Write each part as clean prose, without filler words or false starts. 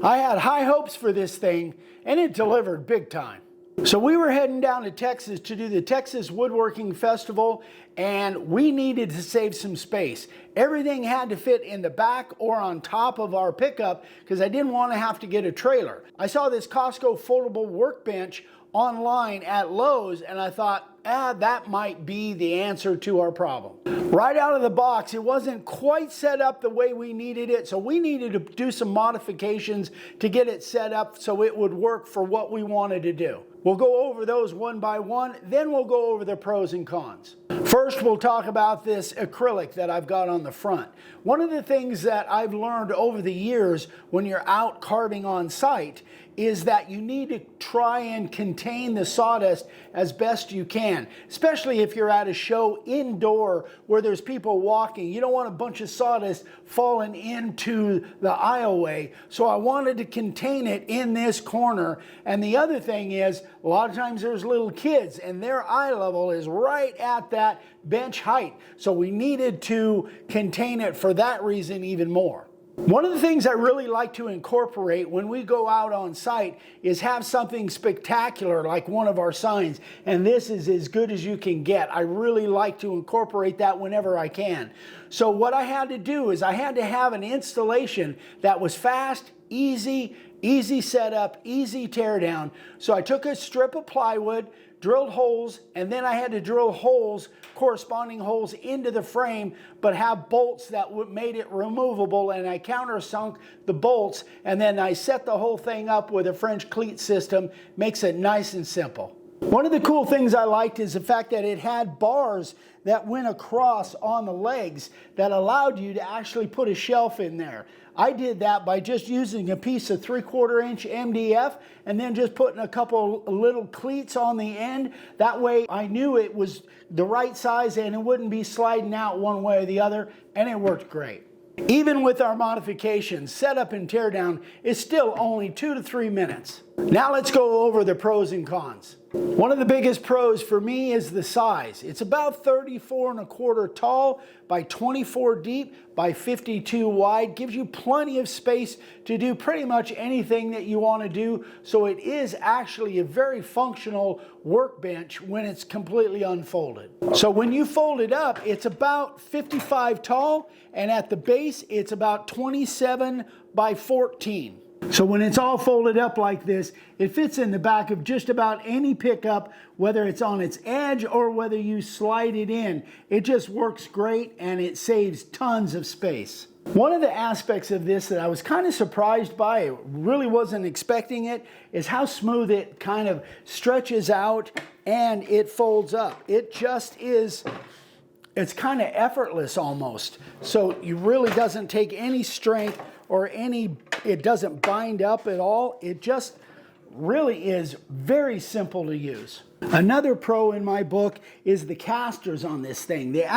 I had high hopes for this thing, and it delivered big time. So we were heading down to Texas to do the Texas Woodworking Festival, and we needed to save some space. Everything had to fit in the back or on top of our pickup because I didn't want to have to get a trailer. I saw this COSCO Foldable Workbench online at Lowe's, and I thought, that might be the answer to our problem. Right out of the box, it wasn't quite set up the way we needed it, so we needed to do some modifications to get it set up so it would work for what we wanted to do. We'll go over those one by one, then we'll go over the pros and cons. First, we'll talk about this acrylic that I've got on the front. One of the things that I've learned over the years when you're out carving on site is that you need to try and contain the sawdust as best you can, especially if you're at a show indoor where there's people walking. You don't want a bunch of sawdust falling into the aisleway, so I wanted to contain it in this corner. And the other thing is, a lot of times there's little kids and their eye level is right at that bench height, so we needed to contain it for that reason even more. One of the things I really like to incorporate when we go out on site is have something spectacular like one of our signs, and this is as good as you can get. I really like to incorporate that whenever I can. So what I had to do is I had to have an installation that was fast, easy setup, easy tear down. So I took a strip of plywood, drilled holes, and then I had to drill holes, corresponding holes into the frame, but have bolts that made it removable, and I countersunk the bolts, and then I set the whole thing up with a French cleat system. Makes it nice and simple. One of the cool things I liked is the fact that it had bars that went across on the legs that allowed you to actually put a shelf in there. I did that by just using a piece of 3/4 inch MDF and then just putting a couple little cleats on the end. That way I knew it was the right size and it wouldn't be sliding out one way or the other, and it worked great. Even with our modifications, setup and teardown is still only 2 to 3 minutes. Now let's go over the pros and cons. One of the biggest pros for me is the size. It's about 34 1/4 tall by 24 deep by 52 wide. Gives you plenty of space to do pretty much anything that you want to do. So it is actually a very functional workbench when it's completely unfolded. So when you fold it up, it's about 55 tall, and at the base, it's about 27 by 14. So when it's all folded up like this, it fits in the back of just about any pickup, whether it's on its edge or whether you slide it in. It just works great and it saves tons of space. One of the aspects of this that I was kind of surprised by, I really wasn't expecting it, is how smooth it kind of stretches out and it folds up. It just is, it's kind of effortless almost. So it really doesn't take any strength or it doesn't bind up at all. It just really is very simple to use. Another pro in my book is the casters on this thing. They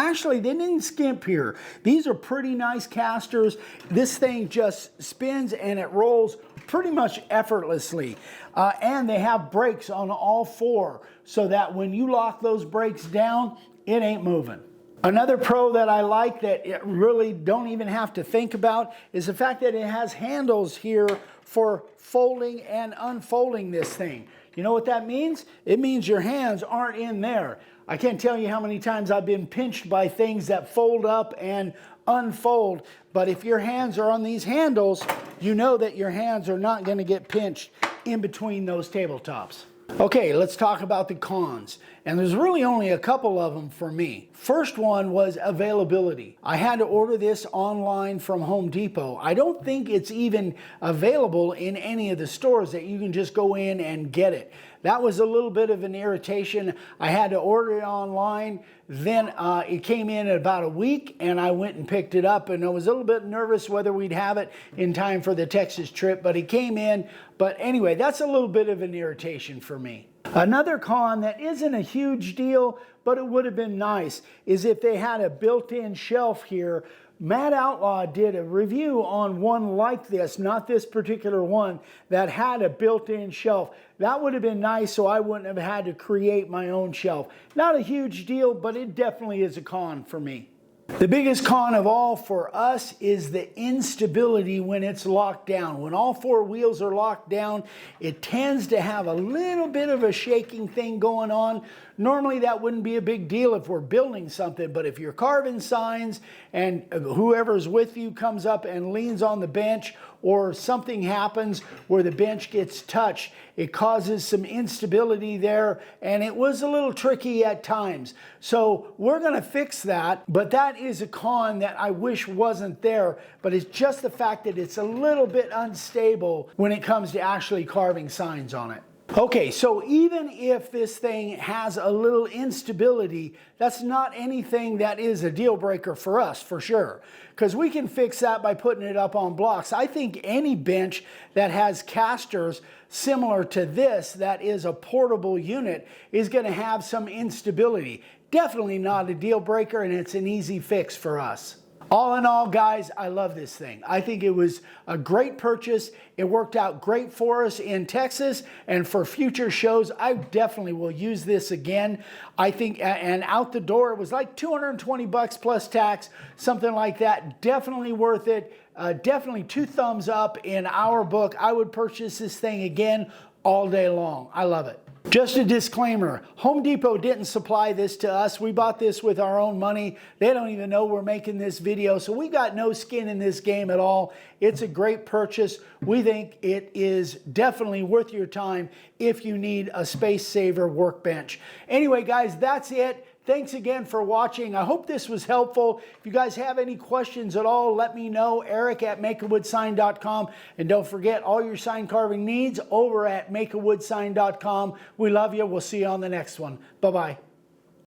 didn't skimp here. These are pretty nice casters. This thing just spins and it rolls pretty much effortlessly. And they have brakes on all four so that when you lock those brakes down, it ain't moving. Another pro that I like that it really don't even have to think about is the fact that it has handles here for folding and unfolding this thing. You know what that means? It means your hands aren't in there. I can't tell you how many times I've been pinched by things that fold up and unfold, but if your hands are on these handles, you know that your hands are not going to get pinched in between those tabletops. Okay, let's talk about the cons. And there's really only a couple of them for me. First one was availability. I had to order this online from Home Depot. I don't think it's even available in any of the stores that you can just go in and get it. That was a little bit of an irritation. I had to order it online. Then it came in about a week and I went and picked it up, and I was a little bit nervous whether we'd have it in time for the Texas trip, but it came in. But anyway, that's a little bit of an irritation for me. Another con that isn't a huge deal, but it would have been nice, is if they had a built-in shelf here. Matt Outlaw did a review on one like this, not this particular one, that had a built-in shelf. That would have been nice, so I wouldn't have had to create my own shelf. Not a huge deal, but it definitely is a con for me. The biggest con of all for us is the instability when it's locked down. When all four wheels are locked down, it tends to have a little bit of a shaking thing going on. Normally that wouldn't be a big deal if we're building something, but if you're carving signs and whoever's with you comes up and leans on the bench, or something happens where the bench gets touched, it causes some instability there, and it was a little tricky at times. So we're gonna fix that, but that is a con that I wish wasn't there, but it's just the fact that it's a little bit unstable when it comes to actually carving signs on it. Okay, so even if this thing has a little instability, that's not anything that is a deal breaker for us, for sure, because we can fix that by putting it up on blocks. I think any bench that has casters similar to this, that is a portable unit, is going to have some instability. Definitely not a deal breaker, and it's an easy fix for us. All in all, guys, I love this thing. I think it was a great purchase. It worked out great for us in Texas, and for future shows, I definitely will use this again. I think, and out the door, it was like 220 bucks plus tax, something like that. Definitely worth it. Definitely 2 thumbs up in our book. I would purchase this thing again all day long. I love it. Just a disclaimer, Home Depot didn't supply this to us. We bought this with our own money. They don't even know we're making this video, so we got no skin in this game at all. It's a great purchase. We think it is definitely worth your time if you need a space saver workbench. Anyway, guys, that's it. Thanks again for watching. I hope this was helpful. If you guys have any questions at all, let me know. Eric@makeawoodsign.com. And don't forget, all your sign carving needs over at makeawoodsign.com. We love you. We'll see you on the next one. Bye-bye.